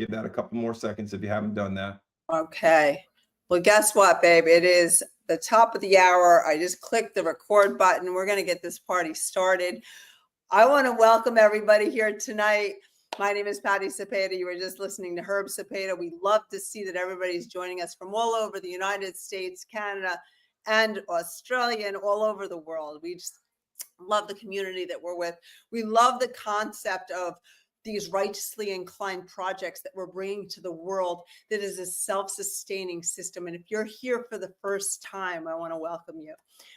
Give that a couple more seconds if you haven't done that. Okay. Well, guess what, babe? It is the top of the hour. I just clicked the record button. We're going to get this party started. I want to welcome everybody here tonight. My name is Patty Cepeda. You were just listening to Herb Cepeda. We love to see that everybody's joining us from all over the United States, Canada, and Australia, and all over the world. We just love the community that we're with. We love the concept of these righteously inclined projects that we're bringing to the world that is a self-sustaining system. And if you're here for the first time, I want to welcome you.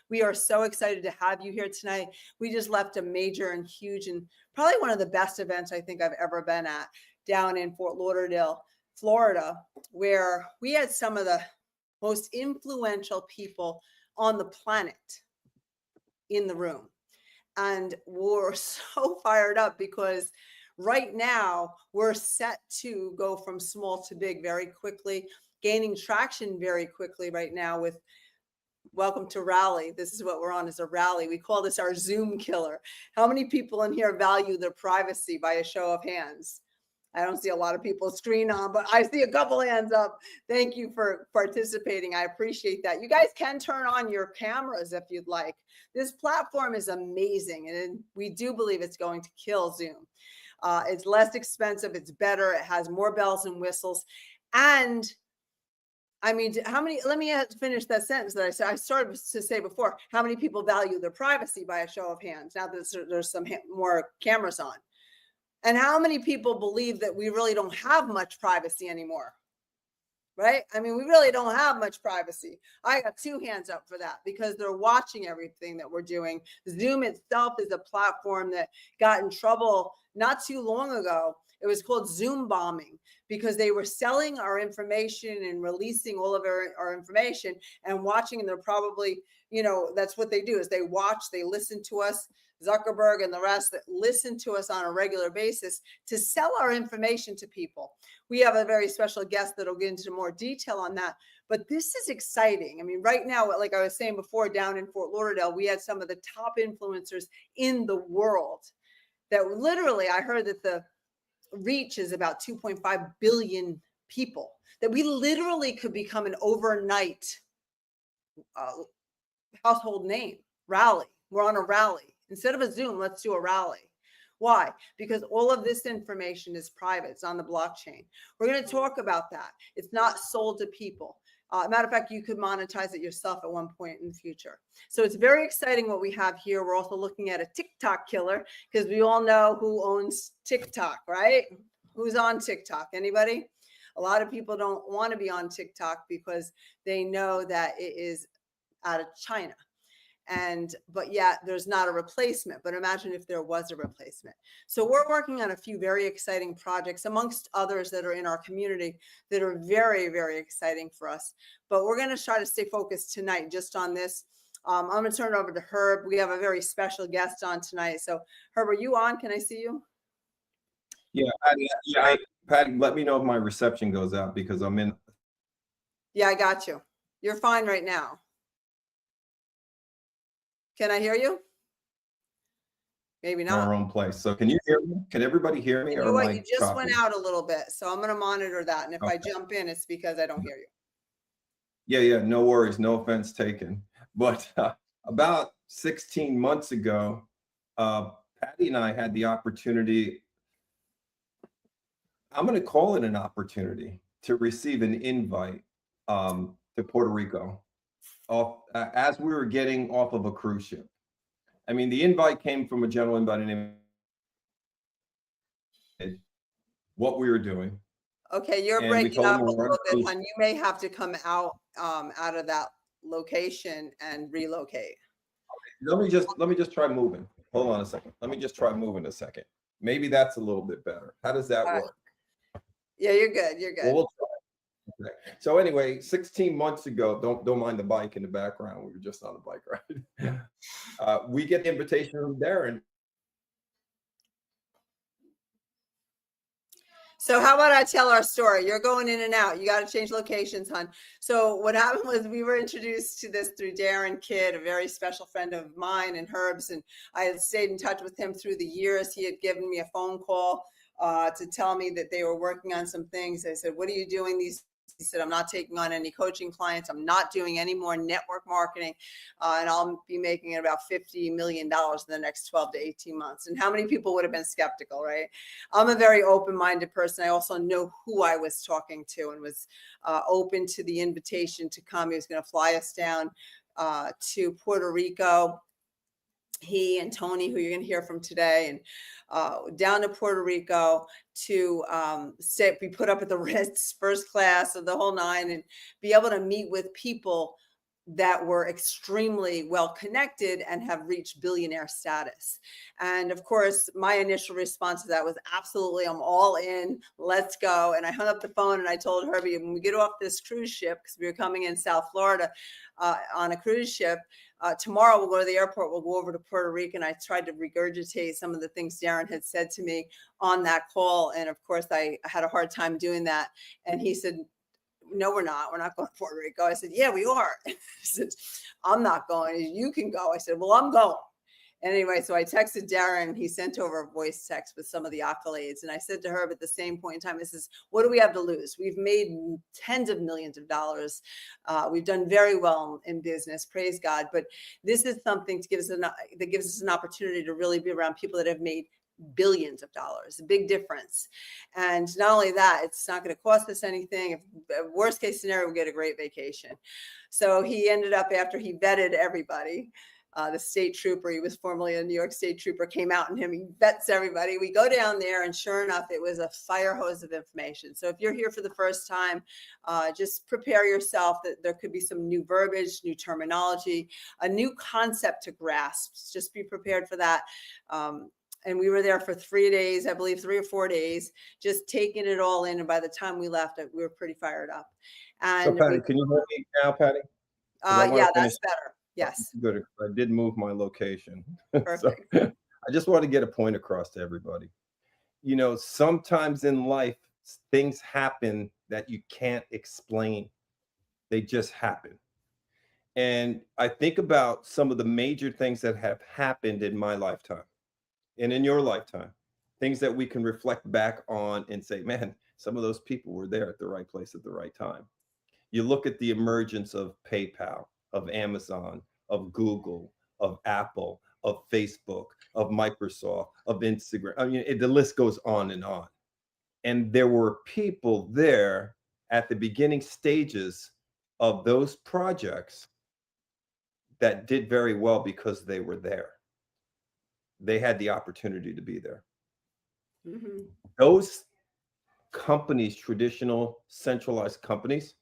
We are so excited to have you here tonight. We just left a major and huge and probably one of the best events I think I've ever been at down in Fort Lauderdale, Florida, where we had some of the most influential people on the planet in the room. And we're so fired up because right now, we're set to go from small to big very quickly, gaining traction very quickly right now with Welcome to Rally. This is what we're on, is a rally. We call this our Zoom killer. How many people in here value their privacy by a show of hands? I don't see a lot of people's screen on, but I see a couple hands up. Thank you for participating. I appreciate that. You guys can turn on your cameras if you'd like. This platform is amazing, and we do believe it's going to kill Zoom. It's less expensive. It's better. It has more bells and whistles. And I mean, let me finish that sentence that I started to say before. How many people value their privacy by a show of hands? Now that there's some more cameras on. And how many people believe that we really don't have much privacy anymore? Right? I mean, we really don't have much privacy. I got two hands up for that because they're watching everything that we're doing. Zoom itself is a platform that got in trouble not too long ago. It was called Zoom bombing because they were selling our information and releasing all of our information and watching. And they're probably, that's what they do is they watch, they listen to us, Zuckerberg and the rest that listen to us on a regular basis to sell our information to people. We have a very special guest that'll get into more detail on that. But this is exciting. I mean, right now, like I was saying before, down in Fort Lauderdale, we had some of the top influencers in the world that literally, I heard that the reach is about 2.5 billion people, that we literally could become an overnight household name. Rally. We're on a rally. Instead of a Zoom, let's do a rally. Why? Because all of this information is private. It's on the blockchain. We're going to talk about that. It's not sold to people. Matter of fact, you could monetize it yourself at one point in the future. So it's very exciting what we have here. We're also looking at a TikTok killer because we all know who owns TikTok, right? Who's on TikTok? Anybody? A lot of people don't want to be on TikTok because they know that it is out of China. But yet there's not a replacement. But imagine if there was a replacement. So we're working on a few very exciting projects amongst others that are in our community that are very, very exciting for us. But we're going to try to stay focused tonight just on this. I'm going to turn it over to Herb. We have a very special guest on tonight. So Herb, are you on? Can I see you? Yeah, Patty, let me know if my reception goes out because I'm in. Yeah, I got you. You're fine right now. Can I hear you? Maybe not. In our own place. So can you hear me? Can everybody hear me? You know what? You just went out a little bit. So I'm going to monitor that. And if I jump in, it's because I don't hear you. Yeah. No worries. No offense taken. But about 16 months ago, Patty and I had the opportunity, I'm going to call it an opportunity, to receive an invite to Puerto Rico. As we were getting off of a cruise ship. I mean, the invite came from a gentleman by the name of what we were doing. Okay, you're breaking up a little bit, and you may have to come out of that location and relocate. Let me just try moving. Hold on a second. Let me just try moving a second. Maybe that's a little bit better. How does that work? Yeah, you're good. You're good. Well, we'll try. Okay. So anyway, 16 months ago, don't mind the bike in the background. We were just on a bike ride. We get the invitation from Darren. So how about I tell our story? You're going in and out. You got to change locations, hon. So what happened was we were introduced to this through Darren Kidd, a very special friend of mine and Herb's. And I had stayed in touch with him through the years. He had given me a phone call to tell me that they were working on some things. I said, what are you doing these? He said, I'm not taking on any coaching clients. I'm not doing any more network marketing. And I'll be making about $50 million in the next 12 to 18 months. And how many people would have been skeptical, right? I'm a very open-minded person. I also know who I was talking to and was open to the invitation to come. He was going to fly us down to Puerto Rico. He and Tony, who you're going to hear from today, and down to Puerto Rico to be put up at the Ritz, first class of the whole nine, and be able to meet with people that were extremely well connected and have reached billionaire status. And of course, my initial response to that was absolutely, I'm all in, let's go. And I hung up the phone and I told Herbie, when we get off this cruise ship, because we were coming in South Florida on a cruise ship, tomorrow we'll go to the airport, we'll go over to Puerto Rico. And I tried to regurgitate some of the things Darren had said to me on that call. And of course, I had a hard time doing that. And he said, no, we're not going to Puerto Rico. I said, yeah, we are. He said, I'm not going. You can go. I said, well, I'm going. And anyway, so I texted Darren. He sent over a voice text with some of the accolades. And I said to her at the same point in time, I says, what do we have to lose? We've made tens of millions of dollars. We've done very well in business, praise God. But this is something that gives us an opportunity to really be around people that have made billions of dollars, a big difference. And not only that, it's not going to cost us anything. If worst case scenario, we'll get a great vacation. So he ended up, after he vetted everybody, the state trooper, he was formerly a New York State trooper, came out in him, he vets everybody. We go down there and sure enough, it was a fire hose of information. So if you're here for the first time, just prepare yourself that there could be some new verbiage, new terminology, a new concept to grasp. Just be prepared for that. And we were there for 3 days, I believe 3 or 4 days, just taking it all in. And by the time we left, we were pretty fired up. And so Patty, can you hear me now, Patty? Yeah, that's better. Yes. Good. I did move my location. Perfect. So, I just want to get a point across to everybody. You know, sometimes in life, things happen that you can't explain. They just happen. And I think about some of the major things that have happened in my lifetime and in your lifetime, things that we can reflect back on and say, man, some of those people were there at the right place at the right time. You look at the emergence of PayPal, of Amazon, of Google, of Apple, of Facebook, of Microsoft, of Instagram. I mean, the list goes on. And there were people there at the beginning stages of those projects that did very well because they were there. They had the opportunity to be there. Mm-hmm. Those companies, traditional centralized companies,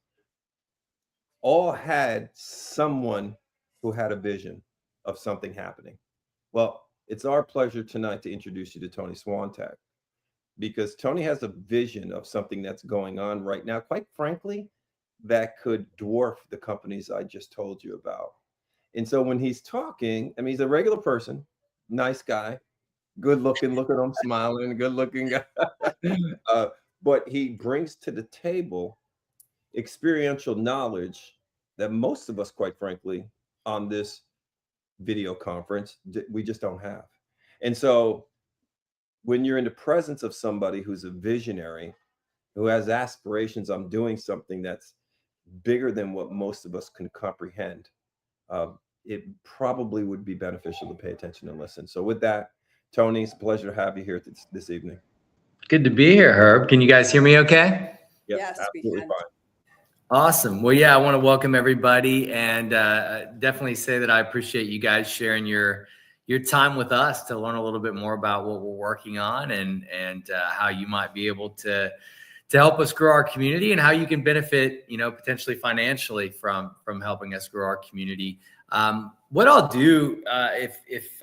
all had someone who had a vision of something happening. Well, it's our pleasure tonight to introduce you to Tony Swantek, because Tony has a vision of something that's going on right now, quite frankly, that could dwarf the companies I just told you about. And so when he's talking, I mean, he's a regular person, nice guy, good looking, look at him smiling, good looking guy. But he brings to the table experiential knowledge that most of us, quite frankly, on this video conference, we just don't have. And so when you're in the presence of somebody who's a visionary, who has aspirations on doing something that's bigger than what most of us can comprehend, it probably would be beneficial to pay attention and listen. So with that, Tony, it's a pleasure to have you here this evening. Good to be here, Herb. Can you guys hear me okay? Yep, yes, absolutely fine. Awesome. Well, yeah, I want to welcome everybody and definitely say that I appreciate you guys sharing your time with us to learn a little bit more about what we're working on and how you might be able to help us grow our community and how you can benefit, potentially financially from helping us grow our community. What I'll do, if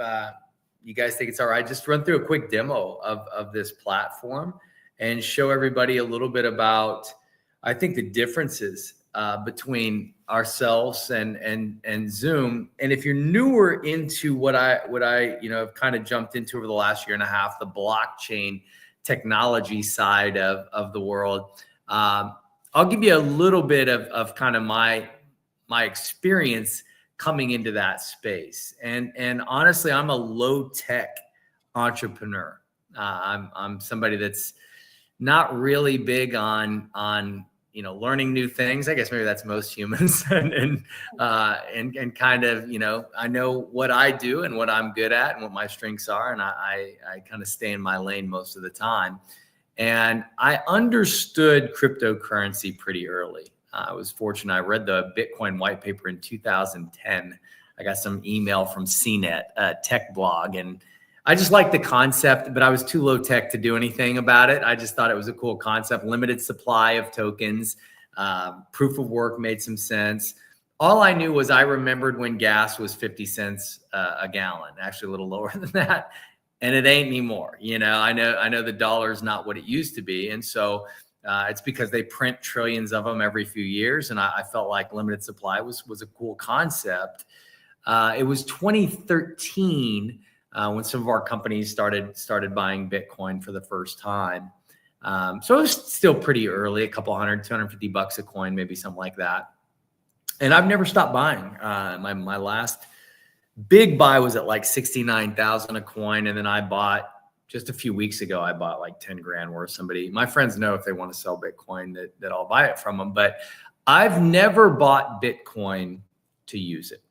you guys think it's all right, just run through a quick demo of this platform and show everybody a little bit about, I think, the differences between ourselves and Zoom. And if you're newer into what I have kind of jumped into over the last year and a half, the blockchain technology side of the world, I'll give you a little bit of kind of my experience coming into that space. And honestly, I'm a low tech entrepreneur. I'm somebody that's not really big on learning new things. I guess maybe that's most humans, and kind of, I know what I do and what I'm good at and what my strengths are, and I kind of stay in my lane most of the time. And I understood cryptocurrency pretty early. I was fortunate. I read the Bitcoin white paper in 2010. I got some email from CNET, a tech blog, and I just liked the concept, but I was too low tech to do anything about it. I just thought it was a cool concept. Limited supply of tokens, proof of work made some sense. All I knew was I remembered when gas was 50 cents a gallon, actually a little lower than that. And it ain't anymore. I know the dollar's not what it used to be. And so it's because they print trillions of them every few years. And I felt like limited supply was a cool concept. It was 2013 when some of our companies started buying Bitcoin for the first time. So it was still pretty early, a couple hundred, $250 a coin, maybe something like that. And I've never stopped buying. My last big buy was at like 69,000 a coin. And then I bought just a few weeks ago, I bought like 10 grand worth. My friends know if they want to sell Bitcoin that I'll buy it from them, but I've never bought Bitcoin to use it.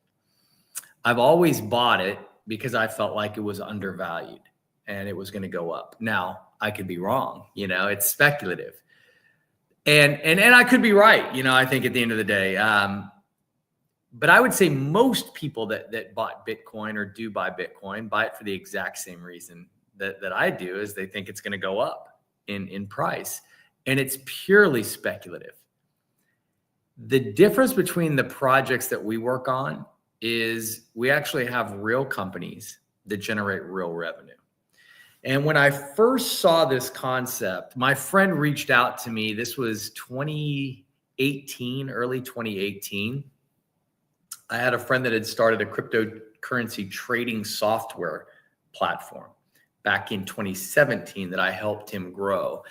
I've always bought it because I felt like it was undervalued and it was going to go up. Now I could be wrong, it's speculative, and I could be right. I think at the end of the day, but I would say most people that bought Bitcoin or do buy Bitcoin buy it for the exact same reason that I do, is they think it's going to go up in price, and it's purely speculative. The difference between the projects that we work on is we actually have real companies that generate real revenue. And when I first saw this concept, my friend reached out to me. This was 2018, early 2018. I had a friend that had started a cryptocurrency trading software platform back in 2017 that I helped him grow.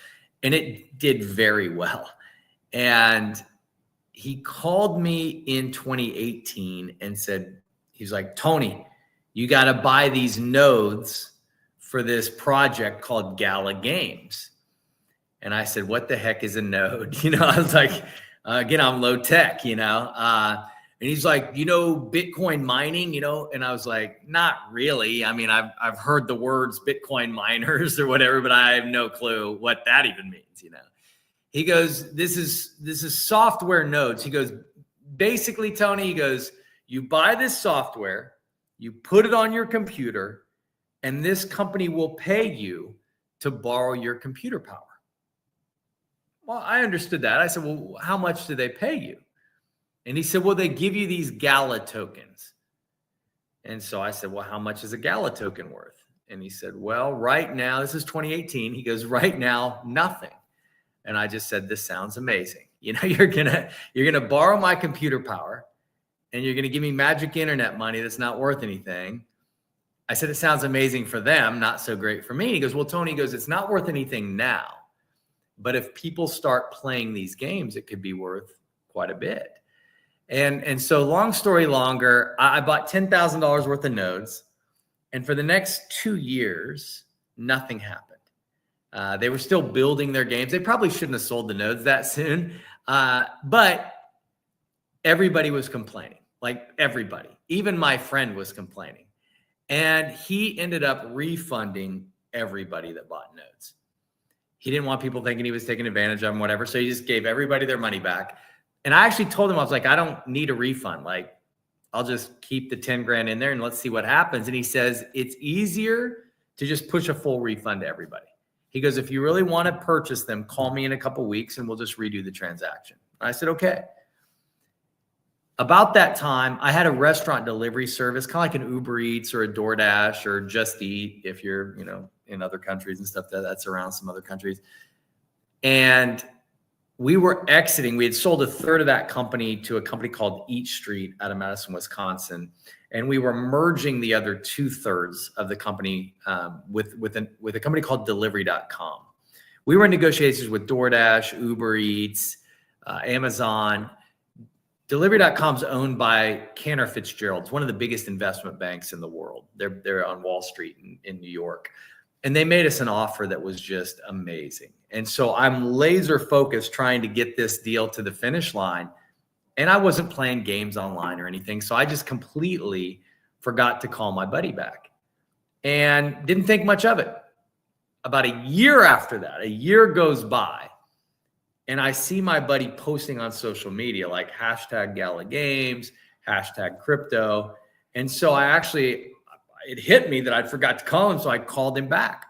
And it did very well. And he called me in 2018 and said, he's like, Tony, you got to buy these nodes for this project called Gala Games. And I said, what the heck is a node? I was like, again, I'm low tech, and he's like, Bitcoin mining, and I was like, not really. I mean, I've heard the words Bitcoin miners or whatever, but I have no clue what that even means, He goes, this is software nodes. He goes, basically, Tony, he goes, you buy this software, you put it on your computer, and this company will pay you to borrow your computer power. Well, I understood that. I said, well, how much do they pay you? And he said, well, they give you these Gala tokens. And so I said, well, how much is a Gala token worth? And he said, well, right now, this is 2018. He goes, right now, nothing. And I just said, this sounds amazing. You're gonna borrow my computer power and you're gonna give me magic internet money that's not worth anything. I said, it sounds amazing for them, not so great for me. He goes, well, Tony, he goes, it's not worth anything now, but if people start playing these games, it could be worth quite a bit. And so long story longer, I bought $10,000 worth of nodes. And for the next 2 years, nothing happened. They were still building their games. They probably shouldn't have sold the nodes that soon. But everybody was complaining, like everybody, even my friend was complaining. And he ended up refunding everybody that bought nodes. He didn't want people thinking he was taking advantage of them, whatever. So he just gave everybody their money back. And I actually told him, I was like, I don't need a refund. Like, I'll just keep the 10 grand in there and let's see what happens. And he says, it's easier to just push a full refund to everybody. He goes, if you really want to purchase them, call me in a couple of weeks and we'll just redo the transaction. I said, okay. About that time, I had a restaurant delivery service, kind of like an Uber Eats or a DoorDash or Just Eat, if you're, in other countries and stuff that's around some other countries. And we were exiting. We had sold a third of that company to a company called Eat Street out of Madison, Wisconsin. And we were merging the other 2/3 of the company with a company called Delivery.com. We were in negotiations with DoorDash, Uber Eats, Amazon. Delivery.com is owned by Cantor Fitzgerald. It's one of the biggest investment banks in the world. They're on Wall Street in New York. And they made us an offer that was just amazing. And so I'm laser focused trying to get this deal to the finish line. And I wasn't playing games online or anything. So I just completely forgot to call my buddy back and didn't think much of it. About a year after that, a year goes by, and I see my buddy posting on social media, like hashtag Gala Games, hashtag crypto. And so it hit me that I'd forgot to call him. So I called him back,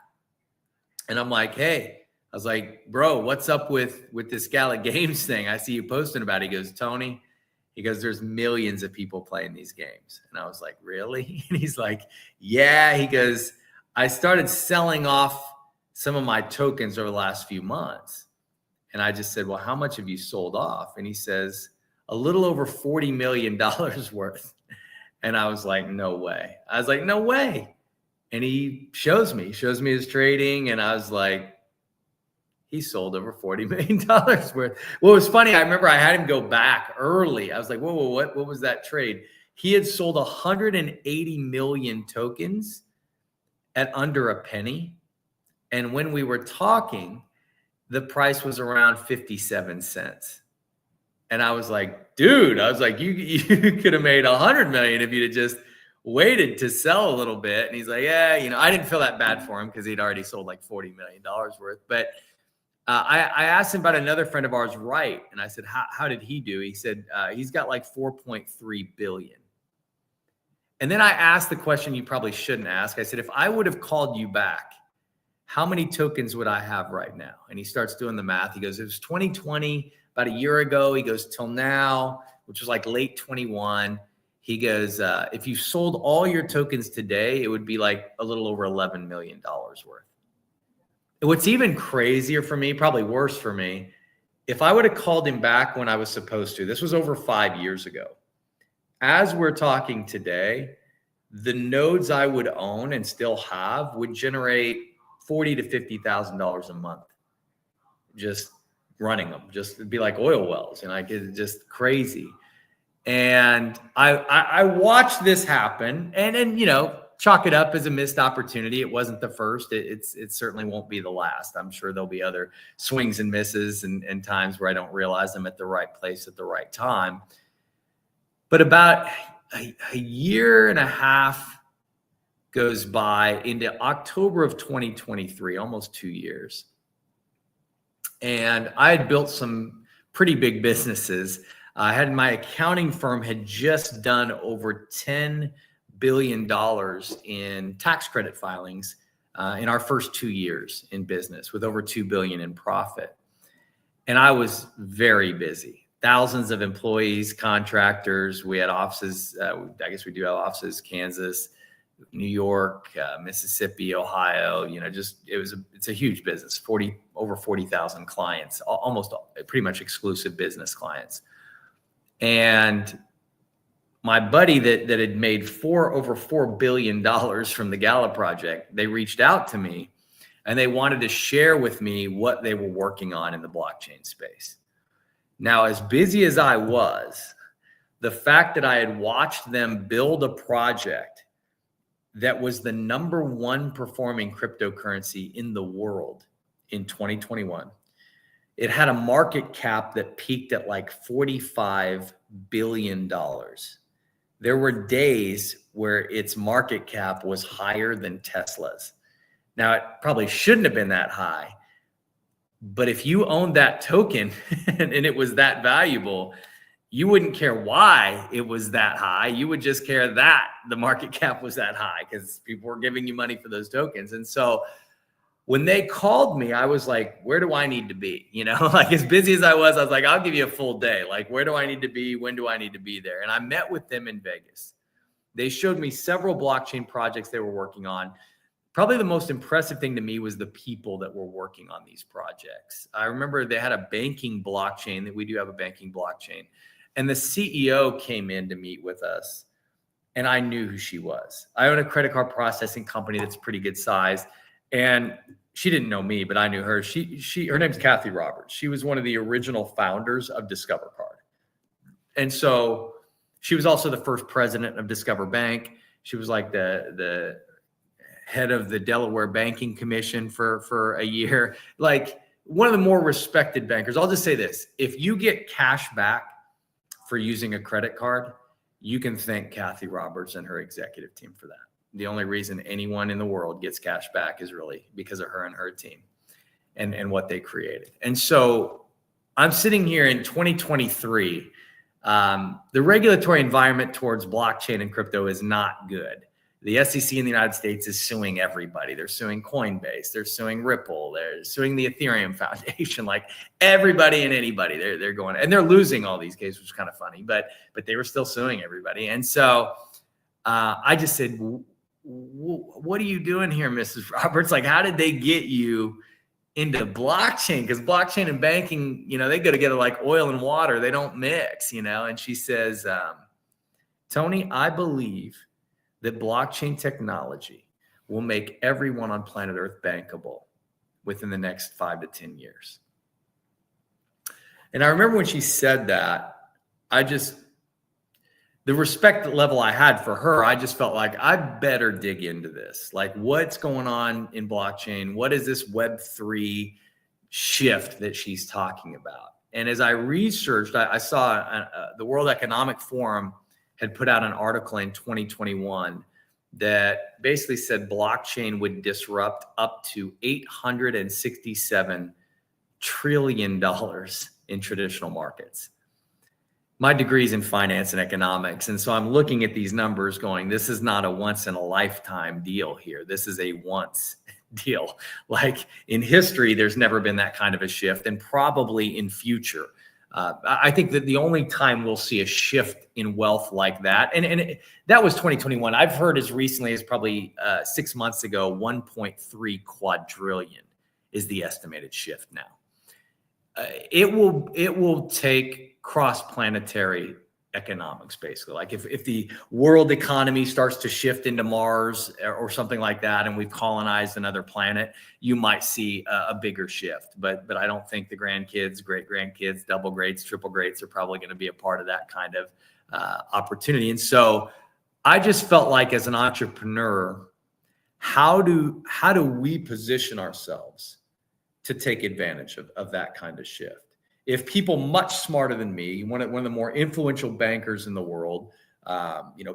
and I'm like, hey, I was like, bro, what's up with this Gala Games thing? I see you posting about it. He goes, Tony, he goes, there's millions of people playing these games. And I was like, really? And he's like, yeah. He goes, I started selling off some of my tokens over the last few months. And I just said, well, how much have you sold off? And he says, a little over $40 million worth. And I was like, no way. I was like, no way. And he shows me his trading. And I was like, he sold over $40 million worth. Well, it was funny. I remember I had him go back early. I was like, whoa, what was that trade? He had sold 180 million tokens at under a penny. And when we were talking, the price was around 57 cents. And I was like, dude, you could have made 100 million if you'd have just waited to sell a little bit. And he's like, yeah, I didn't feel that bad for him because he'd already sold like $40 million worth. But I asked him about another friend of ours, Wright. And I said, how did he do? He said, he's got like 4.3 billion. And then I asked the question you probably shouldn't ask. I said, if I would have called you back, how many tokens would I have right now? And he starts doing the math. He goes, it was 2020, about a year ago. He goes, till now, which was like late 21. He goes, if you sold all your tokens today, it would be like a little over $11 million worth. What's even crazier for me, probably worse for me, if I would have called him back when I was supposed to, this was over 5 years ago. As we're talking today, the nodes I would own and still have would generate $40,000 to $50,000 a month, just running them. Just it'd be like oil wells, and it's just crazy. And I watched this happen, and chalk it up as a missed opportunity. It wasn't the first. It certainly won't be the last. I'm sure there'll be other swings and misses and times where I don't realize I'm at the right place at the right time. But about a year and a half goes by into October of 2023, almost 2 years. And I had built some pretty big businesses. I had my accounting firm had just done over $10 billion in tax credit filings in our first 2 years in business, with over $2 billion in profit. And I was very busy. Thousands of employees, contractors. We had offices. I guess we do have offices, Kansas, New York, Mississippi, Ohio. It's a huge business. Over 40,000 clients, almost pretty much exclusive business clients. And my buddy that had made over $4 billion from the Gala project, they reached out to me and they wanted to share with me what they were working on in the blockchain space. Now, as busy as I was, the fact that I had watched them build a project that was the #1 performing cryptocurrency in the world in 2021. It had a market cap that peaked at like $45 billion. There were days where its market cap was higher than Tesla's. Now, it probably shouldn't have been that high, but if you owned that token and it was that valuable, you wouldn't care why it was that high. You would just care that the market cap was that high because people were giving you money for those tokens. And so when they called me, I was like, where do I need to be? Like as busy as I was like, I'll give you a full day. Like, where do I need to be? When do I need to be there? And I met with them in Vegas. They showed me several blockchain projects they were working on. Probably the most impressive thing to me was the people that were working on these projects. I remember they had a banking blockchain, that we do have a banking blockchain. And the CEO came in to meet with us, and I knew who she was. I own a credit card processing company that's pretty good size, and she didn't know me, but I knew her. Her name's Kathy Roberts. She was one of the original founders of Discover Card. And so she was also the first president of Discover Bank. She was like the head of the Delaware Banking Commission for a year, like one of the more respected bankers. I'll just say this: if you get cash back for using a credit card, you can thank Kathy Roberts and her executive team for that. The only reason anyone in the world gets cash back is really because of her and her team and what they created. And so I'm sitting here in 2023. The regulatory environment towards blockchain and crypto is not good. The SEC in the United States is suing everybody. They're suing Coinbase. They're suing Ripple. They're suing the Ethereum Foundation. Like everybody and anybody, they're going, and they're losing all these cases, which is kind of funny. But they were still suing everybody. And so I just said, what are you doing here, Mrs. Roberts? Like, how did they get you into blockchain? Because blockchain and banking, you know, they go together like oil and water. They don't mix, you know. And she says, Tony, I believe that blockchain technology will make everyone on planet Earth bankable within the next 5 to 10 years. And I remember when she said that, the respect level I had for her, I just felt like I better dig into this. Like, what's going on in blockchain? What is this Web3 shift that she's talking about? And as I researched, I saw the World Economic Forum had put out an article in 2021 that basically said blockchain would disrupt up to $867 trillion in traditional markets. My degree is in finance and economics. And so I'm looking at these numbers going, this is not a once in a lifetime deal here. This is a once deal. Like in history, there's never been that kind of a shift, and probably in future. I think that the only time we'll see a shift in wealth like that, and that was 2021. I've heard as recently as probably 6 months ago, 1.3 quadrillion is the estimated shift now. It will take cross-planetary economics, basically. Like if the world economy starts to shift into Mars or something like that, and we've colonized another planet, you might see a bigger shift. But I don't think the grandkids, great-grandkids, double greats, triple greats are probably going to be a part of that kind of opportunity. And so I just felt like, as an entrepreneur, how do we position ourselves to take advantage of that kind of shift? If people much smarter than me, one of the more influential bankers in the world,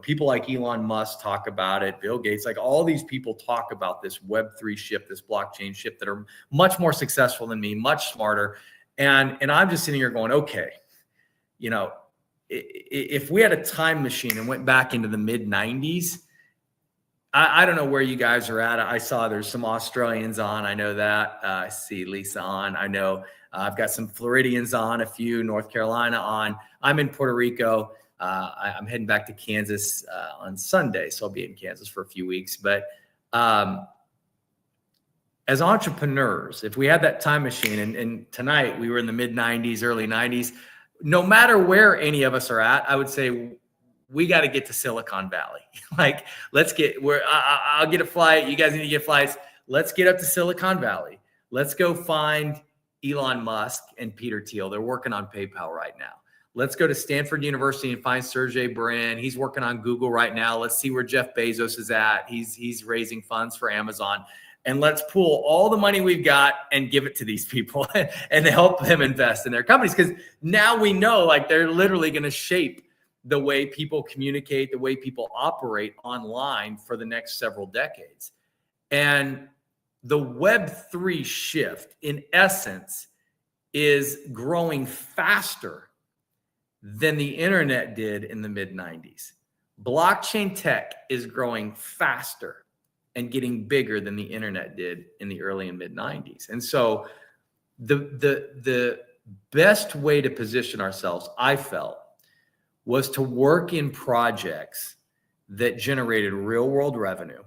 people like Elon Musk talk about it, Bill Gates, like all these people talk about this Web3 shift, this blockchain shift, that are much more successful than me, much smarter. And I'm just sitting here going, okay, if we had a time machine and went back into the mid 90s, I don't know where you guys are at. I saw there's some Australians on. I know that. I see Lisa on. I know I've got some Floridians on, a few North Carolina on. I'm in Puerto Rico. I'm heading back to Kansas on Sunday, so I'll be in Kansas for a few weeks. But as entrepreneurs, if we had that time machine, and tonight we were in the mid 90s, early 90s, no matter where any of us are at, I would say we got to get to Silicon Valley. Like, let's get where I'll get a flight. You guys need to get flights. Let's get up to Silicon Valley. Let's go find Elon Musk and Peter Thiel. They're working on PayPal right now. Let's go to Stanford University and find Sergey Brin. He's working on Google right now. Let's see where Jeff Bezos is at. He's raising funds for Amazon. And let's pool all the money we've got and give it to these people and help them invest in their companies. Because now we know, like, they're literally going to shape the way people communicate, the way people operate online for the next several decades. And the Web3 shift, in essence, is growing faster than the internet did in the mid 90s. Blockchain tech is growing faster and getting bigger than the internet did in the early and mid 90s. And so the best way to position ourselves, I felt, was to work in projects that generated real world revenue,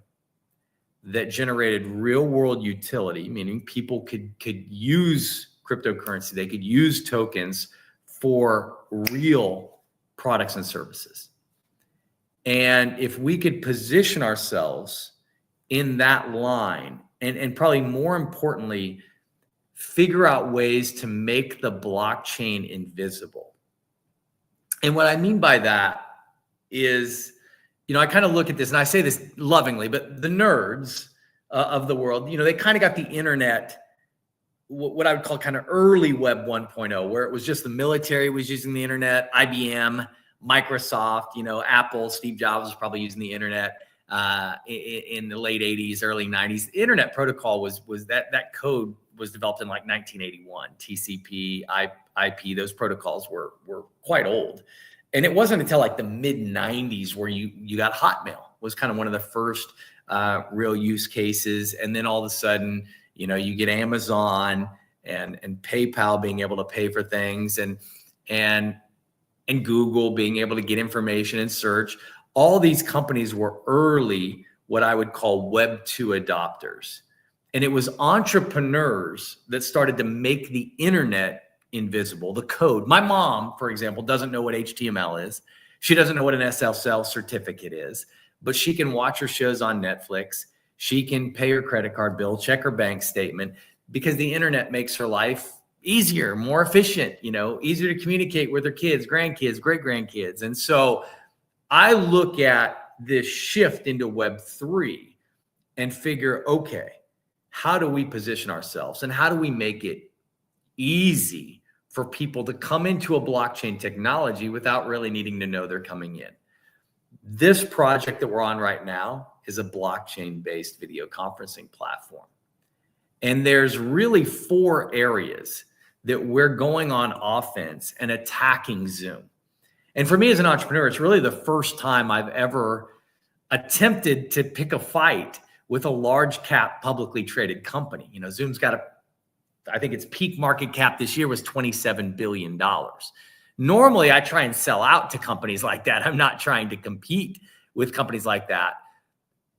that generated real world utility, meaning people could use cryptocurrency, they could use tokens for real products and services. And if we could position ourselves in that line, and probably more importantly, figure out ways to make the blockchain invisible. And what I mean by that is, I kind of look at this, and I say this lovingly, but the nerds, of the world, you know, they kind of got the internet, what I would call kind of early Web 1.0, where it was just the military was using the internet, IBM, Microsoft, you know, Apple, Steve Jobs was probably using the internet in the late 80s, early 90s. The internet protocol was that code was developed in like 1981. TCP, IP, those protocols were quite old. And it wasn't until like the mid 90s where you got Hotmail was kind of one of the first real use cases. And then all of a sudden, you know, you get Amazon and PayPal being able to pay for things and Google being able to get information and search. All these companies were early, what I would call Web 2 adopters. And it was entrepreneurs that started to make the internet invisible, the code. My mom, for example, doesn't know what HTML is. She doesn't know what an SSL certificate is, but she can watch her shows on Netflix. She can pay her credit card bill, check her bank statement, because the internet makes her life easier, more efficient, you know, easier to communicate with her kids, grandkids, great-grandkids. And so I look at this shift into Web 3 and figure, okay, how do we position ourselves and how do we make it easy for people to come into a blockchain technology without really needing to know they're coming in? This project that we're on right now is a blockchain-based video conferencing platform. And there's really 4 areas that we're going on offense and attacking Zoom. And for me as an entrepreneur, it's really the first time I've ever attempted to pick a fight with a large cap publicly traded company. You know, Zoom's got I think its peak market cap this year was $27 billion. Normally, I try and sell out to companies like that. I'm not trying to compete with companies like that.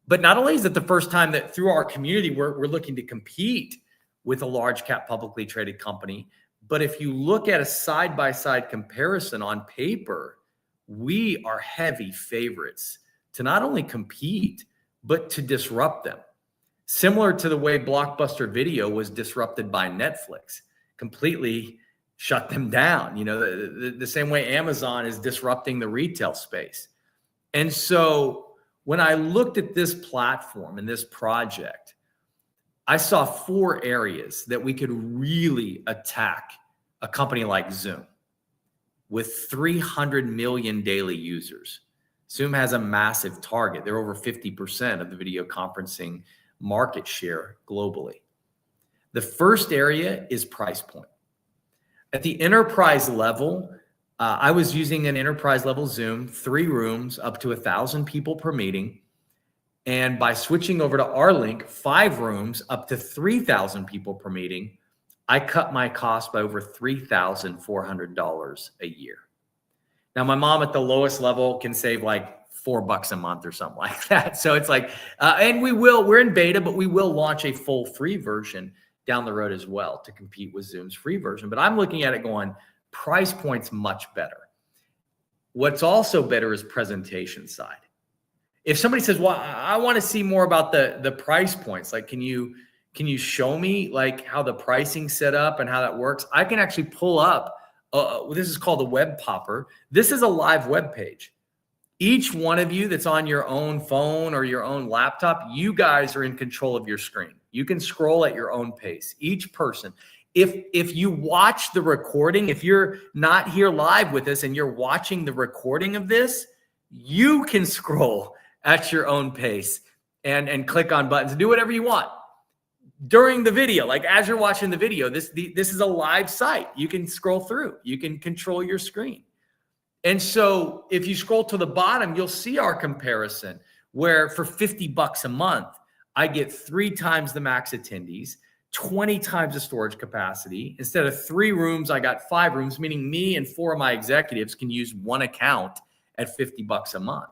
But not only is it the first time that through our community, we're looking to compete with a large cap publicly traded company, but if you look at a side-by-side comparison on paper, we are heavy favorites to not only compete, but to disrupt them. Similar to the way Blockbuster Video was disrupted by Netflix, completely shut them down. You know, the same way Amazon is disrupting the retail space. And so when I looked at this platform and this project, I saw 4 areas that we could really attack a company like Zoom with 300 million daily users. Zoom has a massive target. They're over 50% of the video conferencing market share globally. The first area is price point. At the enterprise level, I was using an enterprise level Zoom, 3 rooms, up to 1,000 people per meeting. And by switching over to our link, 5 rooms, up to 3,000 people per meeting, I cut my cost by over $3,400 a year. Now, my mom at the lowest level can save like $4 a month or something like that. So it's like, and we're in beta, but we will launch a full free version down the road as well to compete with Zoom's free version. But I'm looking at it going, price point's much better. What's also better is presentation side. If somebody says, well, I want to see more about the price points, like, can you show me like how the pricing's set up and how that works? I can actually pull up, this is called a web popper. This is a live web page. Each one of you that's on your own phone or your own laptop, you guys are in control of your screen. You can scroll at your own pace, each person. If you watch the recording, if you're not here live with us and you're watching the recording of this, you can scroll at your own pace and click on buttons and do whatever you want during the video. Like as you're watching the video, this is a live site. You can scroll through, you can control your screen. And so if you scroll to the bottom, you'll see our comparison where for $50 a month, I get 3 times the max attendees, 20 times the storage capacity. Instead of 3 rooms, I got 5 rooms, meaning me and 4 of my executives can use one account at $50 a month.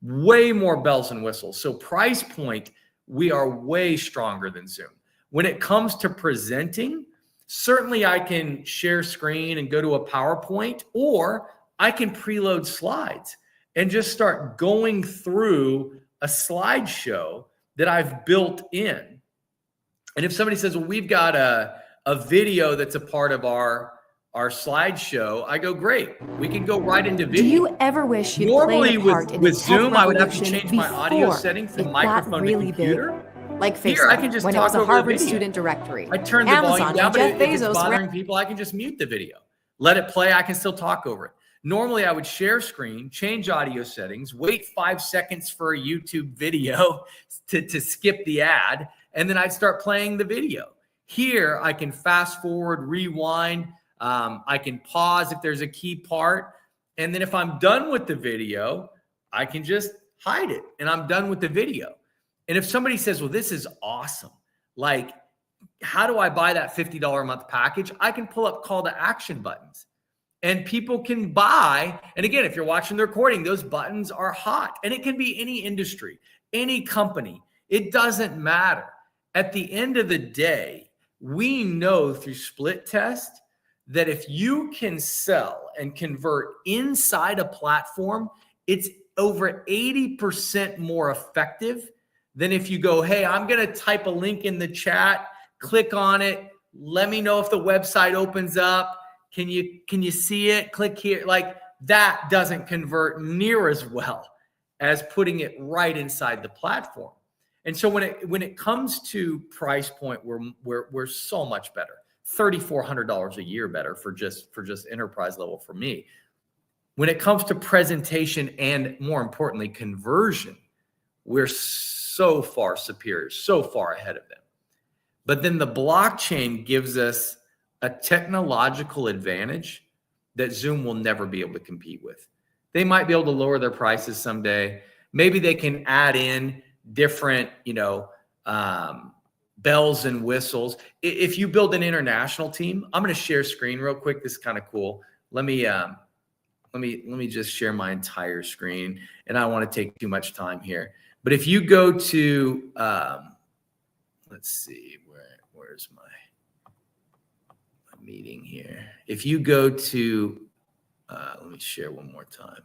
Way more bells and whistles. So price point, we are way stronger than Zoom. When it comes to presenting, certainly I can share screen and go to a PowerPoint, or I can preload slides and just start going through a slideshow that I've built in. And if somebody says, well, we've got a video that's a part of our slideshow, I go, great, we can go right into video. Do you ever wish you'd normally played a part in with the tech Zoom, I would have to revolution change my audio before setting from it got microphone really to computer. big? like Here, I Facebook, can just when it talk was a over the Harvard video. student directory. I turn the Amazon, volume down, when but Jeff if it's Bezos bothering people, I can just mute the video. Let it play. I can still talk over it. Normally, I would share screen, change audio settings, wait 5 seconds for a YouTube video to skip the ad, and then I'd start playing the video. Here, I can fast forward, rewind. I can pause if there's a key part. And then if I'm done with the video, I can just hide it and I'm done with the video. And if somebody says, well, this is awesome, like, how do I buy that $50 a month package? I can pull up call to action buttons and people can buy. And again, if you're watching the recording, those buttons are hot, and it can be any industry, any company. It doesn't matter. At the end of the day, we know through split test that if you can sell and convert inside a platform, it's over 80% more effective than if you go, hey, I'm going to type a link in the chat, click on it, let me know if the website opens up. Can you see it? Click here. Like, that doesn't convert near as well as putting it right inside the platform. And so when it comes to price point, we're so much better. $3,400 a year better for just enterprise level for me. When it comes to presentation and, more importantly, conversion, we're so far superior, so far ahead of them. But then the blockchain gives us a technological advantage that Zoom will never be able to compete with. They might be able to lower their prices someday. Maybe they can add in different, bells and whistles. If you build an international team, I'm going to share screen real quick. This is kind of cool. Let me just share my entire screen, and I don't want to take too much time here. But if you go to, let's see, where's my meeting here? If you go to, let me share one more time.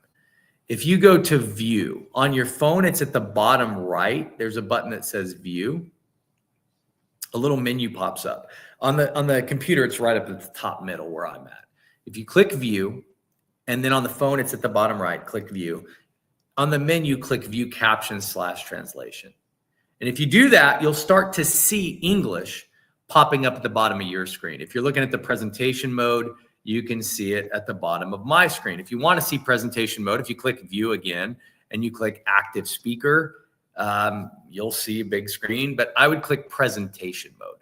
If you go to view on your phone, it's at the bottom right. There's a button that says view. A little menu pops up. On the computer, it's right up at the top middle where I'm at. If you click view, and then on the phone, it's at the bottom right, click view. On the menu, click view caption/translation. And if you do that, you'll start to see English popping up at the bottom of your screen. If you're looking at the presentation mode, you can see it at the bottom of my screen. If you want to see presentation mode, if you click view again and you click active speaker, you'll see a big screen, but I would click presentation mode.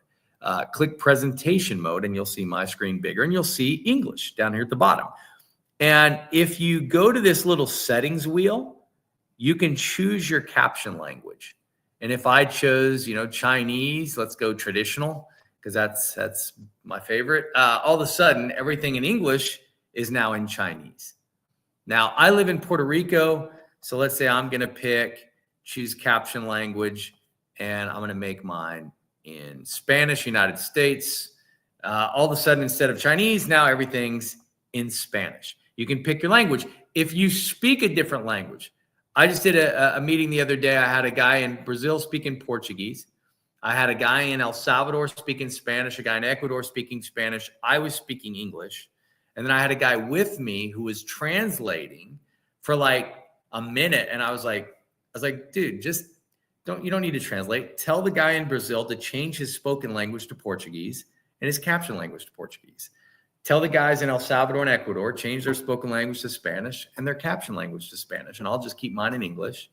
Click presentation mode and you'll see my screen bigger, and you'll see English down here at the bottom. And if you go to this little settings wheel, you can choose your caption language. And if I chose, Chinese, let's go traditional, because that's my favorite. All of a sudden, everything in English is now in Chinese. Now, I live in Puerto Rico, so let's say I'm going to choose caption language, and I'm going to make mine in Spanish, United States. All of a sudden, instead of Chinese, now everything's in Spanish. You can pick your language. If you speak a different language, I just did a meeting the other day. I had a guy in Brazil speaking Portuguese. I had a guy in El Salvador speaking Spanish, a guy in Ecuador speaking Spanish. I was speaking English. And then I had a guy with me who was translating for like a minute. And I was like, dude, you don't need to translate. Tell the guy in Brazil to change his spoken language to Portuguese and his caption language to Portuguese. Tell the guys in El Salvador and Ecuador, change their spoken language to Spanish and their caption language to Spanish. And I'll just keep mine in English.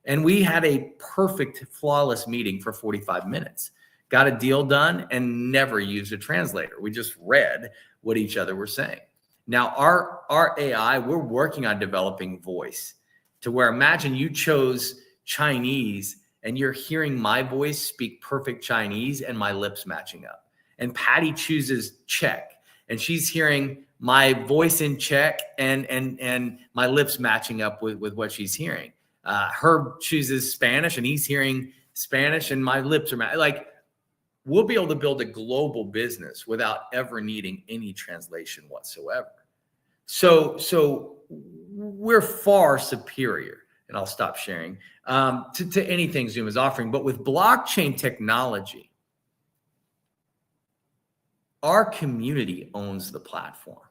And we had a perfect, flawless meeting for 45 minutes. Got a deal done and never used a translator. We just read what each other were saying. Now, our AI, we're working on developing voice to where, imagine you chose Chinese and you're hearing my voice speak perfect Chinese and my lips matching up. And Patty chooses Czech and she's hearing my voice in Czech and my lips matching up with what she's hearing. Herb chooses Spanish and he's hearing Spanish and my lips are like, we'll be able to build a global business without ever needing any translation whatsoever. So we're far superior, and I'll stop sharing, to anything Zoom is offering. But with blockchain technology, our community owns the platform.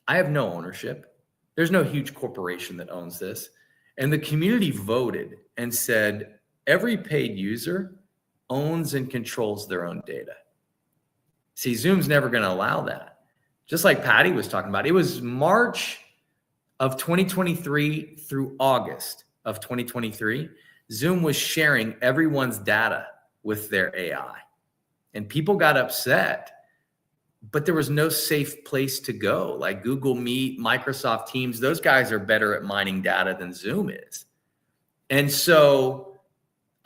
I have no ownership. There's no huge corporation that owns this. And the community voted and said, every paid user owns and controls their own data. See, Zoom's never going to allow that. Just like Patty was talking about, it was March of 2023 through August of 2023. Zoom was sharing everyone's data with their AI, and people got upset, but there was no safe place to go. Like Google Meet, Microsoft Teams, those guys are better at mining data than Zoom is. And so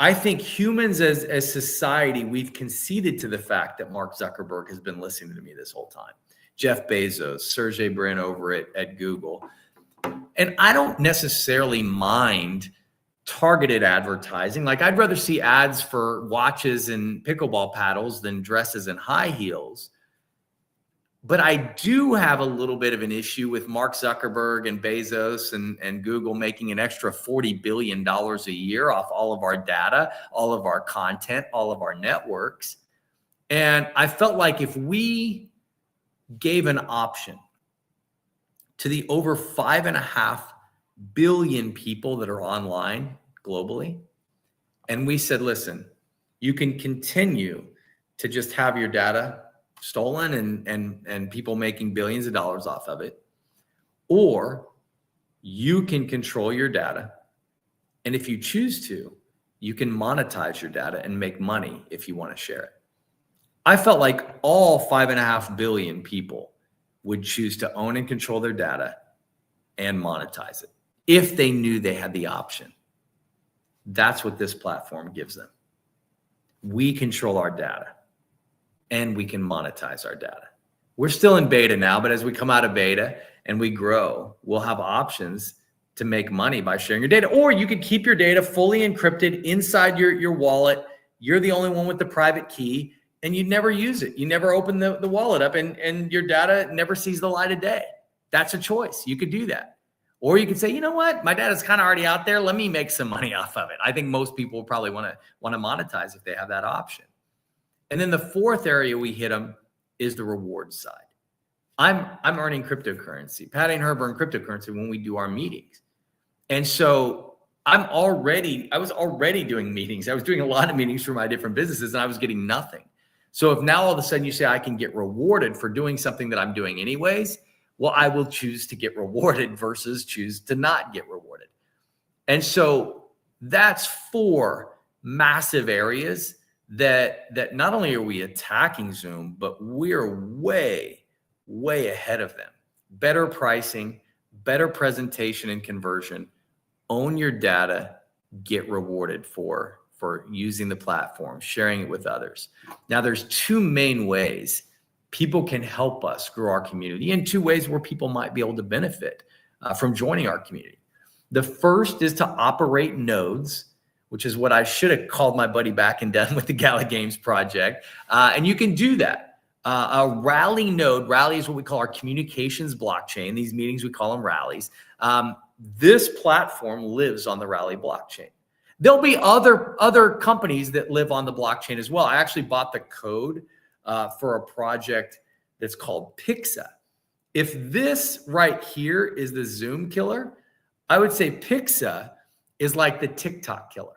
I think humans as society, we've conceded to the fact that Mark Zuckerberg has been listening to me this whole time. Jeff Bezos, Sergey Brin over at Google. And I don't necessarily mind targeted advertising. Like I'd rather see ads for watches and pickleball paddles than dresses and high heels. But I do have a little bit of an issue with Mark Zuckerberg and Bezos and Google making an extra $40 billion a year off all of our data, all of our content, all of our networks. And I felt like if we gave an option to the over 5.5 billion people that are online globally, and we said, listen, you can continue to just have your data stolen and people making billions of dollars off of it, or you can control your data, and if you choose to, you can monetize your data and make money if you want to share it. I felt like all 5.5 billion people would choose to own and control their data and monetize it if they knew they had the option. That's what this platform gives them. We control our data and we can monetize our data. We're still in beta now, but as we come out of beta and we grow, we'll have options to make money by sharing your data. Or you could keep your data fully encrypted inside your wallet. You're the only one with the private key, and you never use it. You never open the wallet up, and your data never sees the light of day. That's a choice. You could do that. Or you could say, you know what? My data's kind of already out there. Let me make some money off of it. I think most people will probably want to monetize if they have that option. And then the fourth area we hit them is the reward side. I'm earning cryptocurrency. Patty and Herb earn cryptocurrency when we do our meetings. And so I was already doing meetings. I was doing a lot of meetings for my different businesses, and I was getting nothing. So if now all of a sudden you say I can get rewarded for doing something that I'm doing anyways, well, I will choose to get rewarded versus choose to not get rewarded. And so that's 4 massive areas that not only are we attacking Zoom, but we're way, way ahead of them. Better pricing, better presentation and conversion, own your data, get rewarded for using the platform, sharing it with others. Now, there's 2 main ways people can help us grow our community, and 2 ways where people might be able to benefit from joining our community. The first is to operate nodes, which is what I should have called my buddy back and done with the Gala Games project. And you can do that. A rally node, rally is what we call our communications blockchain. These meetings, we call them rallies. This platform lives on the Rally blockchain. There'll be other companies that live on the blockchain as well. I actually bought the code for a project that's called Pixa. If this right here is the Zoom killer, I would say Pixa is like the TikTok killer.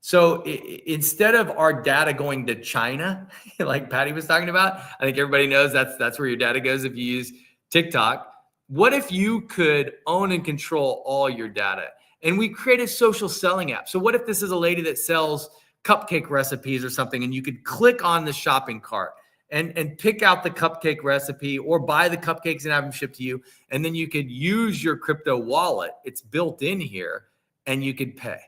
So instead of our data going to China, like Patty was talking about, I think everybody knows that's where your data goes if you use TikTok. What if you could own and control all your data? And we create a social selling app. So what if this is a lady that sells cupcake recipes or something, and you could click on the shopping cart and pick out the cupcake recipe or buy the cupcakes and have them shipped to you. And then you could use your crypto wallet. It's built in here, and you could pay.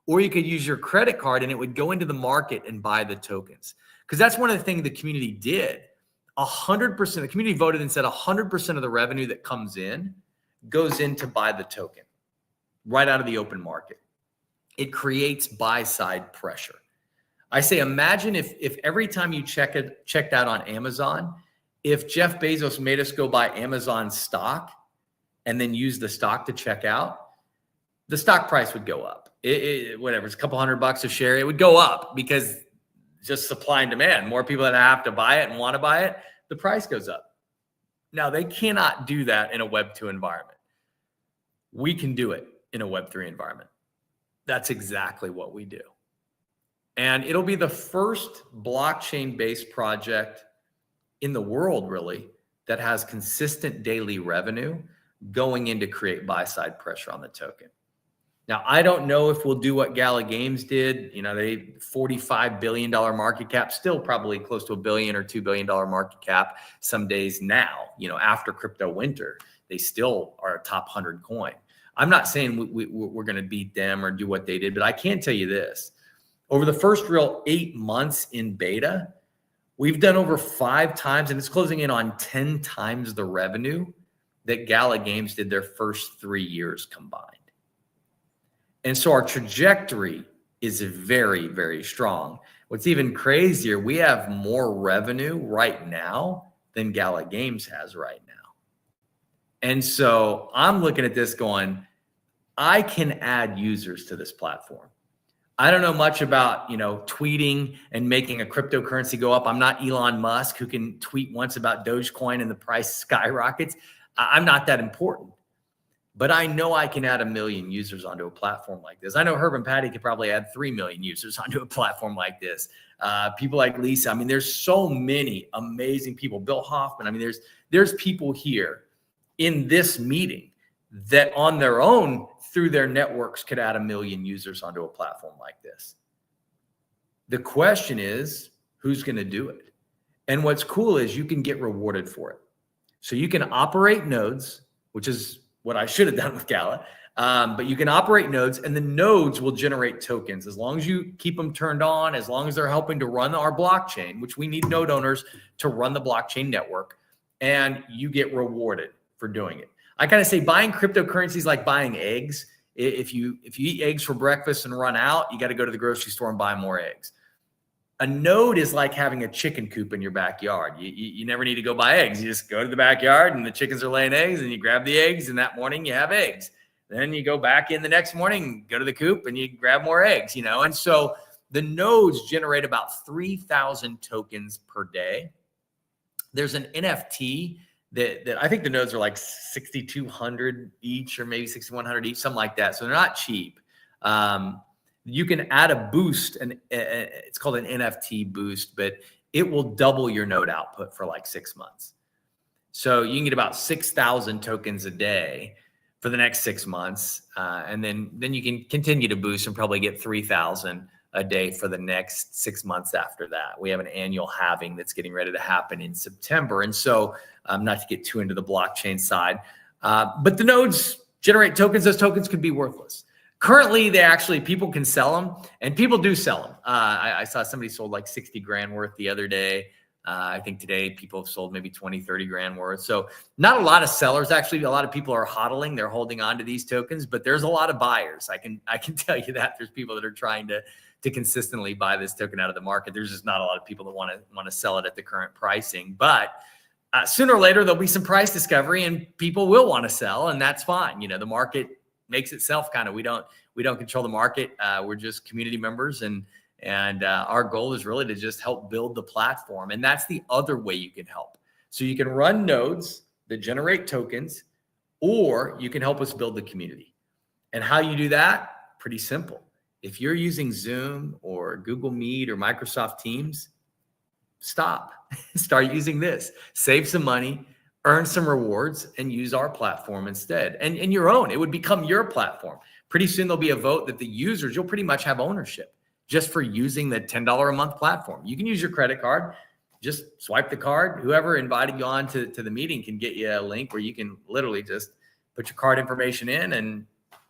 Or you could use your credit card and it would go into the market and buy the tokens. Because that's one of the things the community did. 100%, the community voted and said 100% of the revenue that comes in goes in to buy the token right out of the open market. It creates buy-side pressure. I say, imagine if every time you checked out on Amazon, if Jeff Bezos made us go buy Amazon stock and then use the stock to check out, the stock price would go up. Whatever, it's a couple $100 a share. It would go up because just supply and demand. More people that have to buy it and want to buy it, the price goes up. Now, they cannot do that in a Web 2 environment. We can do it in a Web 3 environment. That's exactly what we do. And it'll be the first blockchain-based project in the world, really, that has consistent daily revenue going in to create buy-side pressure on the token. Now, I don't know if we'll do what Gala Games did. You know, they $45 billion market cap, still probably close to $1 billion or $2 billion market cap some days now, you know, after crypto winter. They still are a top 100 coin. I'm not saying we're going to beat them or do what they did, but I can tell you this. Over the first real 8 months in beta, we've done over 5 times, and it's closing in on 10 times the revenue that Gala Games did their first 3 years combined. And so our trajectory is very, very strong. What's even crazier, we have more revenue right now than Gala Games has right now. And so I'm looking at this going, I can add users to this platform. I don't know much about, you know, tweeting and making a cryptocurrency go up. I'm not Elon Musk, who can tweet once about Dogecoin and the price skyrockets. I'm not that important. But I know I can add 1 million users onto a platform like this. I know Herb and Patty could probably add 3 million users onto a platform like this. People like Lisa. I mean, there's so many amazing people. Bill Hoffman. I mean, there's people here in this meeting that on their own through their networks could add 1 million users onto a platform like this. The question is, who's going to do it? And what's cool is you can get rewarded for it. So you can operate nodes, which is what I should have done with Gala. But you can operate nodes, and the nodes will generate tokens as long as you keep them turned on, as long as they're helping to run our blockchain, which we need node owners to run the blockchain network, and you get rewarded for doing it. I kind of say buying cryptocurrencies like buying eggs. If you eat eggs for breakfast and run out, you got to go to the grocery store and buy more eggs. A node is like having a chicken coop in your backyard. You never need to go buy eggs. You just go to the backyard and the chickens are laying eggs and you grab the eggs, and that morning you have eggs. Then you go back in the next morning, go to the coop and you grab more eggs, you know? And so the nodes generate about 3,000 tokens per day. There's an NFT that I think the nodes are like 6,200 each or maybe 6,100 each, something like that. So they're not cheap. You can add a boost, and it's called an NFT boost, but it will double your node output for like 6 months. So you can get about 6,000 tokens a day for the next 6 months. And then you can continue to boost and probably get 3,000 a day for the next 6 months after that. We have an annual halving that's getting ready to happen in September. And so not to get too into the blockchain side, but the nodes generate tokens. Those tokens could be worthless. Currently, people can sell them, and people do sell them. I saw somebody sold like 60 grand worth the other day. I think today people have sold maybe 20, 30 grand worth. So not a lot of sellers. Actually, a lot of people are hodling. They're holding on to these tokens, but there's a lot of buyers. I can tell you that there's people that are trying to consistently buy this token out of the market. There's just not a lot of people that want to sell it at the current pricing. But sooner or later, there'll be some price discovery and people will want to sell, and that's fine. You know, the market makes itself kind of. We don't control the market. We're just community members, and our goal is really to just help build the platform. And that's the other way you can help. So you can run nodes that generate tokens, or you can help us build the community. And how you do that? Pretty simple. If you're using Zoom or Google Meet or Microsoft Teams, stop. Start using this. Save some money, earn some rewards, and use our platform instead. And your own. It would become your platform. Pretty soon there'll be a vote that the users, you'll pretty much have ownership just for using the $10 a month platform. You can use your credit card. Just swipe the card. Whoever invited you on to the meeting can get you a link where you can literally just put your card information in and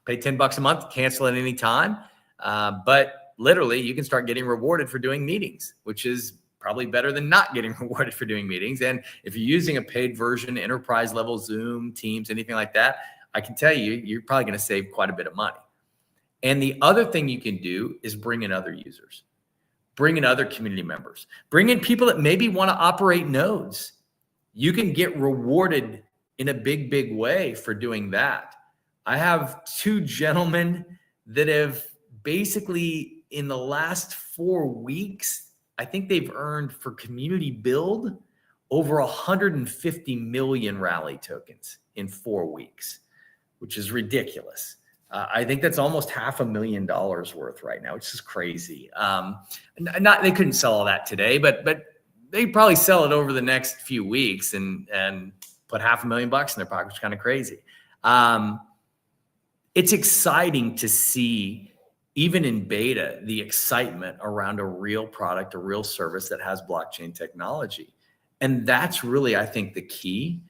pay $10 a month, cancel at any time. But literally you can start getting rewarded for doing meetings, which is probably better than not getting rewarded for doing meetings. And if you're using a paid version, enterprise level, Zoom, Teams, anything like that, I can tell you, you're probably going to save quite a bit of money. And the other thing you can do is bring in other users, bring in other community members, bring in people that maybe want to operate nodes. You can get rewarded in a big, big way for doing that. I have 2 gentlemen that have basically in the last 4 weeks, I think they've earned for community build over 150 million rally tokens in 4 weeks, which is ridiculous. I think that's almost $500,000 worth right now, which is crazy. Not they couldn't sell all that today, but they probably sell it over the next few weeks and put $500,000 in their pocket, which is kind of crazy. It's exciting to see, even in beta, the excitement around a real product, a real service that has blockchain technology. And that's really, I think, the key.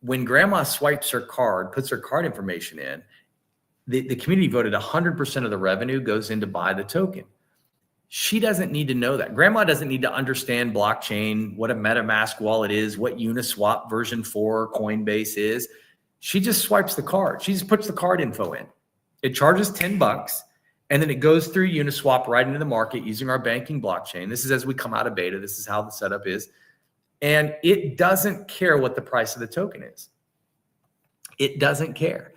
When grandma swipes her card, puts her card information in, the community voted 100% of the revenue goes in to buy the token. She doesn't need to know that. Grandma doesn't need to understand blockchain, what a MetaMask wallet is, what Uniswap version 4 Coinbase is. She just swipes the card. She just puts the card info in. It charges $10, and then it goes through Uniswap right into the market using our banking blockchain. This is as we come out of beta. This is how the setup is. And it doesn't care what the price of the token is. It doesn't care.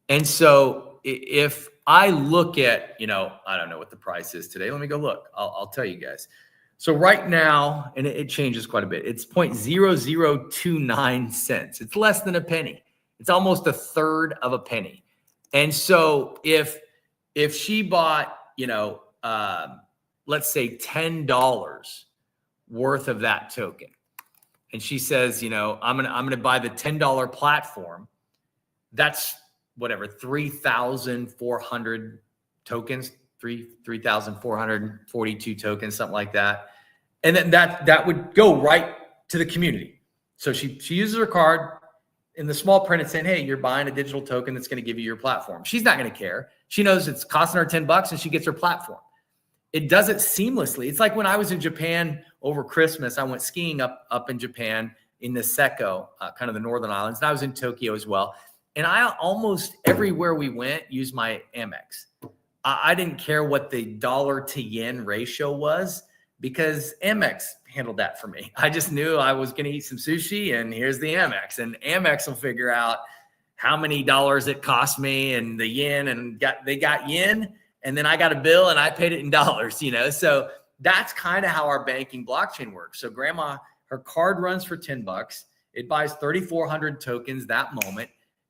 And so if I look at, I don't know what the price is today. Let me go look. I'll tell you guys. So right now, and it changes quite a bit, it's 0.0029 cents. It's less than a penny. It's almost a third of a penny. And so if she bought, let's say $10 worth of that token, and she says, I'm gonna buy the $10 platform, that's whatever, 3,400 tokens, 3,442 tokens, something like that. And then that would go right to the community. So she uses her card. In the small print, it's saying, hey, you're buying a digital token that's going to give you your platform. She's not going to care. She knows it's costing her $10 and she gets her platform. It does it seamlessly. It's like when I was in Japan over Christmas, I went skiing up in Japan in Niseko, kind of the northern islands. And I was in Tokyo as well. And I almost everywhere we went used my Amex. I didn't care what the dollar to yen ratio was because Amex handled that for me. I just knew I was going to eat some sushi, and here's the Amex. And Amex will figure out how many dollars it cost me and the yen, and they got yen, and then I got a bill and I paid it in dollars, So that's kind of how our banking blockchain works. So grandma, her card runs for $10. It buys 3,400 tokens that moment.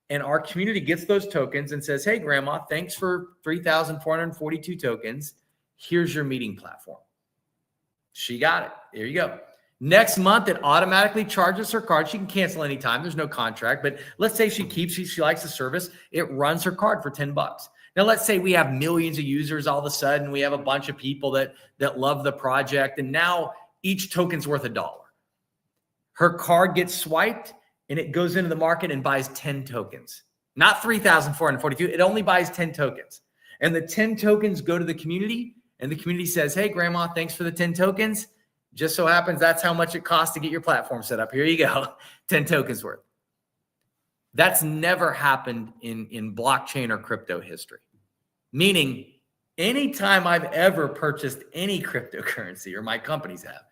And our community gets those tokens and says, hey, grandma, thanks for 3,442 tokens. Here's your meeting platform. She got it. There you go. Next month, it automatically charges her card. She can cancel anytime. There's no contract. But let's say she likes the service. It runs her card for $10. Now, let's say we have millions of users all of a sudden. We have a bunch of people that love the project. And now each token's worth $1. Her card gets swiped, and it goes into the market and buys 10 tokens. Not 3,442. It only buys 10 tokens. And the 10 tokens go to the community. And the community says, hey, grandma, thanks for the 10 tokens. Just so happens that's how much it costs to get your platform set up. Here you go, 10 tokens worth. That's never happened in blockchain or crypto history. Meaning, anytime I've ever purchased any cryptocurrency, or my companies have,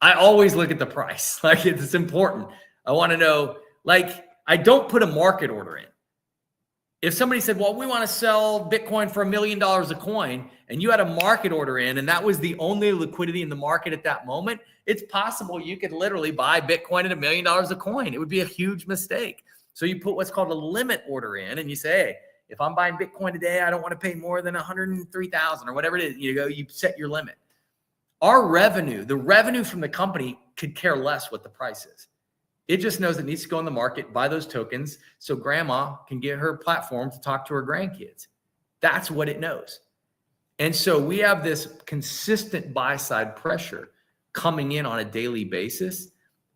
I always look at the price. Like, it's important. I want to know, I don't put a market order in. If somebody said, well, we want to sell Bitcoin for $1 million a coin, and you had a market order in, and that was the only liquidity in the market at that moment, it's possible you could literally buy Bitcoin at $1 million a coin. It would be a huge mistake. So you put what's called a limit order in, and you say, hey, if I'm buying Bitcoin today, I don't want to pay more than 103,000 or whatever it is. You set your limit. Our revenue, the revenue from the company, could care less what the price is. It just knows it needs to go in the market, buy those tokens, so grandma can get her platform to talk to her grandkids. That's what it knows. And so we have this consistent buy-side pressure coming in on a daily basis.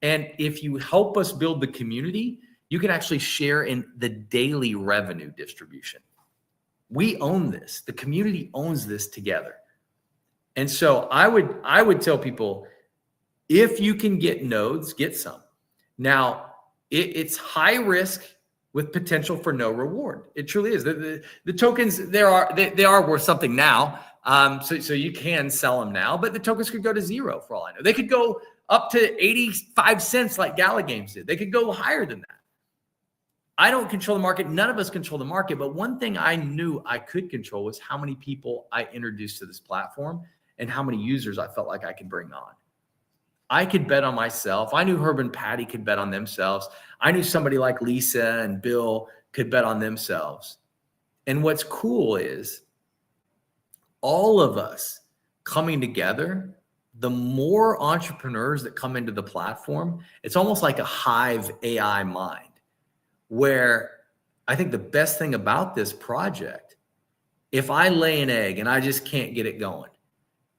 And if you help us build the community, you can actually share in the daily revenue distribution. We own this. The community owns this together. And so I would tell people, if you can get nodes, get some. Now, it's high risk with potential for no reward. It truly is. The tokens, they are worth something now. So you can sell them now, but the tokens could go to zero for all I know. They could go up to 85 cents like Gala Games did. They could go higher than that. I don't control the market. None of us control the market. But one thing I knew I could control was how many people I introduced to this platform and how many users I felt like I could bring on. I could bet on myself. I knew Herb and Patty could bet on themselves. I knew somebody like Lisa and Bill could bet on themselves. And what's cool is all of us coming together, the more entrepreneurs that come into the platform, it's almost like a hive AI mind, where I think the best thing about this project, if I lay an egg and I just can't get it going,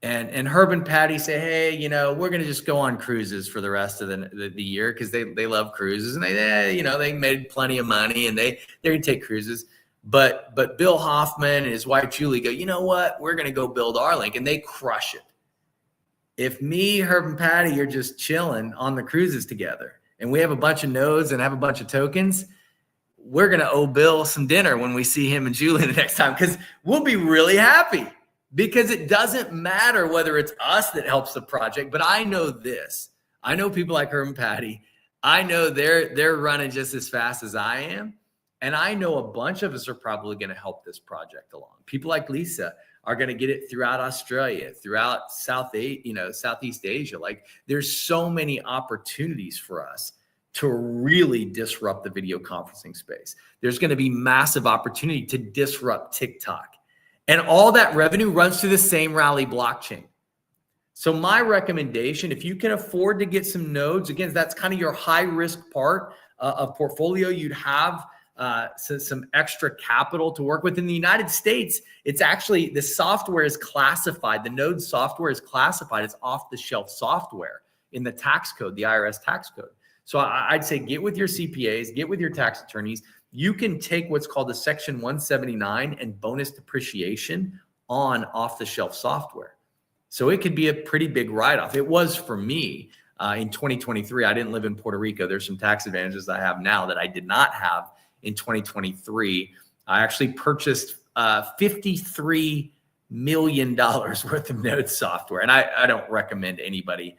and Herb and Patty say, hey, you know, we're going to just go on cruises for the rest of the year because they love cruises, and they made plenty of money, and they're going to take cruises. But Bill Hoffman and his wife Julie go, you know what? We're going to go build our link, and they crush it. If me, Herb, and Patty are just chilling on the cruises together, and we have a bunch of nodes and have a bunch of tokens, we're going to owe Bill some dinner when we see him and Julie the next time, because we'll be really happy. Because it doesn't matter whether it's us that helps the project, but I know this. I know people like Herb and Patty. I know they're running just as fast as I am. And I know a bunch of us are probably going to help this project along. People like Lisa are going to get it throughout Australia, throughout Southeast Asia. Like, there's so many opportunities for us to really disrupt the video conferencing space. There's going to be massive opportunity to disrupt TikTok. And all that revenue runs through the same Rally blockchain. So my recommendation, if you can afford to get some nodes, again, that's kind of your high risk part of portfolio. You'd have some extra capital to work with. In the United States, it's actually, the software is classified. The node software is classified as off the shelf software in the tax code, the IRS tax code. So I'd say get with your CPAs, get with your tax attorneys. You can take what's called a Section 179 and bonus depreciation on off-the-shelf software. So it could be a pretty big write-off. It was for me in 2023. I didn't live in Puerto Rico. There's some tax advantages I have now that I did not have in 2023. I actually purchased $53 million worth of node software. And I don't recommend anybody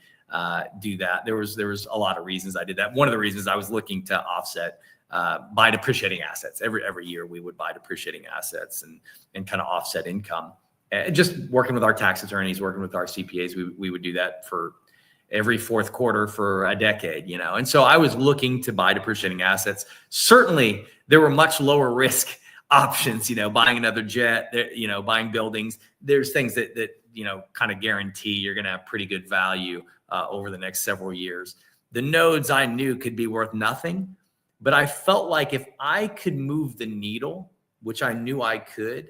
do that. There was a lot of reasons I did that. One of the reasons I was looking to offset buy depreciating assets. Every year we would buy depreciating assets and kind of offset income. Just working with our tax attorneys, working with our CPAs, we would do that for every fourth quarter for a decade, And so I was looking to buy depreciating assets. Certainly there were much lower risk options, buying another jet, buying buildings. There's things that kind of guarantee you're going to have pretty good value over the next several years. The nodes I knew could be worth nothing. But I felt like if I could move the needle, which I knew I could,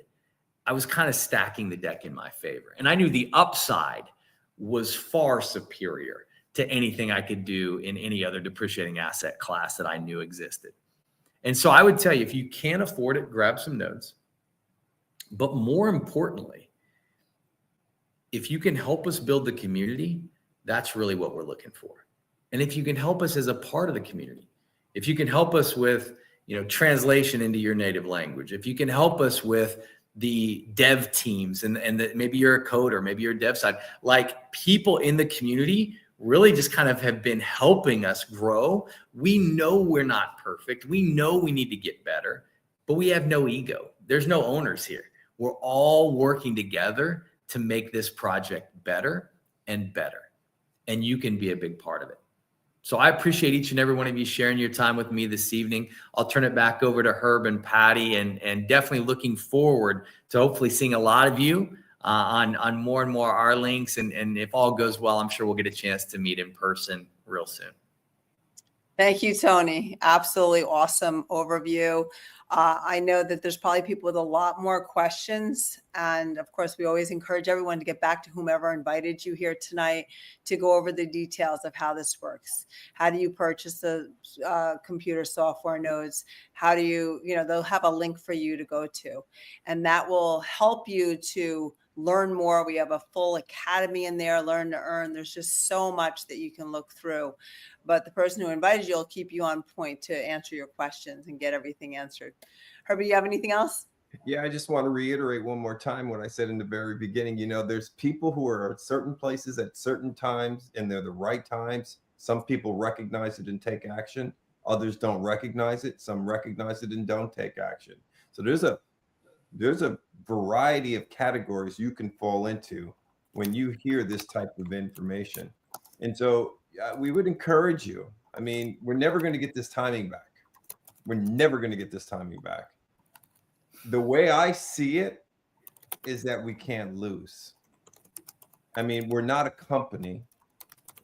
I was kind of stacking the deck in my favor. And I knew the upside was far superior to anything I could do in any other depreciating asset class that I knew existed. And so I would tell you, if you can't afford it, grab some nodes. But more importantly, if you can help us build the community, that's really what we're looking for. And if you can help us as a part of the community, if you can help us with, translation into your native language, if you can help us with the dev teams and maybe you're a coder, maybe you're a dev side, like people in the community really just kind of have been helping us grow. We know we're not perfect. We know we need to get better, but we have no ego. There's no owners here. We're all working together to make this project better and better. And you can be a big part of it. So I appreciate each and every one of you sharing your time with me this evening. I'll turn it back over to Herb and Patty, and definitely looking forward to hopefully seeing a lot of you on more and more our links. And if all goes well, I'm sure we'll get a chance to meet in person real soon. Thank you, Tony. Absolutely awesome overview. I know that there's probably people with a lot more questions. And of course, we always encourage everyone to get back to whomever invited you here tonight to go over the details of how this works. How do you purchase the computer software nodes? How do you, they'll have a link for you to go to. And that will help you to learn more. We have a full academy in there, Learn to Earn. There's just so much that you can look through. But the person who invited you will keep you on point to answer your questions and get everything answered. Herbie, you have anything else? Yeah, I just want to reiterate one more time what I said in the very beginning. There's people who are at certain places at certain times, and they're the right times. Some people recognize it and take action. Others don't recognize it. Some recognize it and don't take action. So there's a variety of categories you can fall into when you hear this type of information. And so we would encourage you. I mean, we're never going to get this timing back. We're never going to get this timing back. the way I see it is that we can't lose. I mean, we're not a company.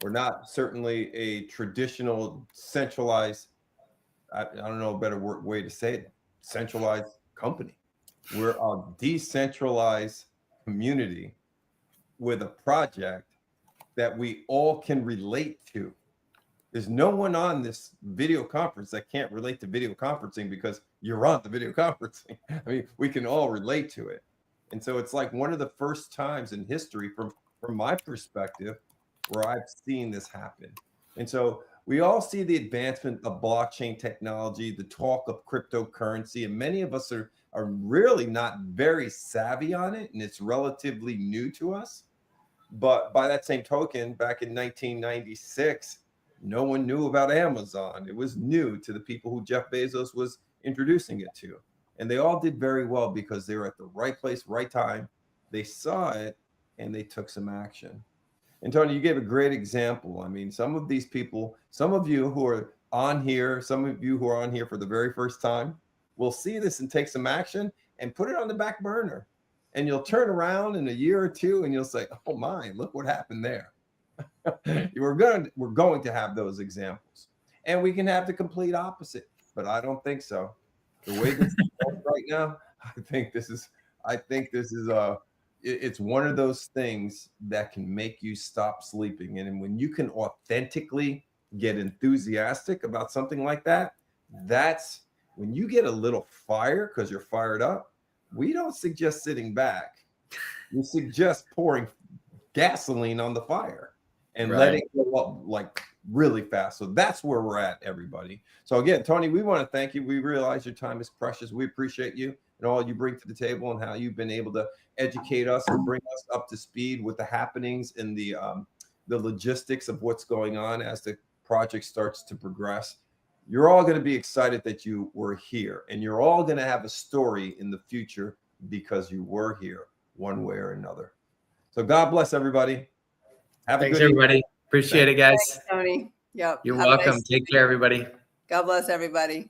We're not certainly a traditional centralized, I don't know a better way to say it, centralized company. We're a decentralized community with a project that we all can relate to. There's no one on this video conference that can't relate to video conferencing because you're on the video conferencing. I mean, we can all relate to it. And so it's like one of the first times in history from my perspective where I've seen this happen. And so we all see the advancement of blockchain technology, the talk of cryptocurrency, and many of us are really not very savvy on it, and it's relatively new to us. But by that same token, back in 1996, no one knew about Amazon. It was new to the people who Jeff Bezos was introducing it to. And they all did very well because they were at the right place, right time. They saw it and they took some action. And Tony, you gave a great example. I mean, some of these people, some of you who are on here, some of you who are on here for the very first time, will see this and take some action and put it on the back burner. And you'll turn around in a year or two and you'll say, oh my, look what happened there. we're going to have those examples. And we can have the complete opposite, but I don't think so. The way this is going right now, I think this is it's one of those things that can make you stop sleeping. And when you can authentically get enthusiastic about something like that, that's when you get a little fire because you're fired up. We don't suggest sitting back. We suggest pouring gasoline on the fire and letting it go up like really fast. So that's where we're at, everybody. So again, Tony, we want to thank you. We realize your time is precious. We appreciate you and all you bring to the table and how you've been able to educate us and bring us up to speed with the happenings and the logistics of what's going on as the project starts to progress. You're all going to be excited that you were here, and you're all going to have a story in the future because you were here one way or another. So God bless everybody. Thanks, everybody. Appreciate it, guys. Thanks, Tony. Yep. You're welcome. Take care, everybody. God bless everybody.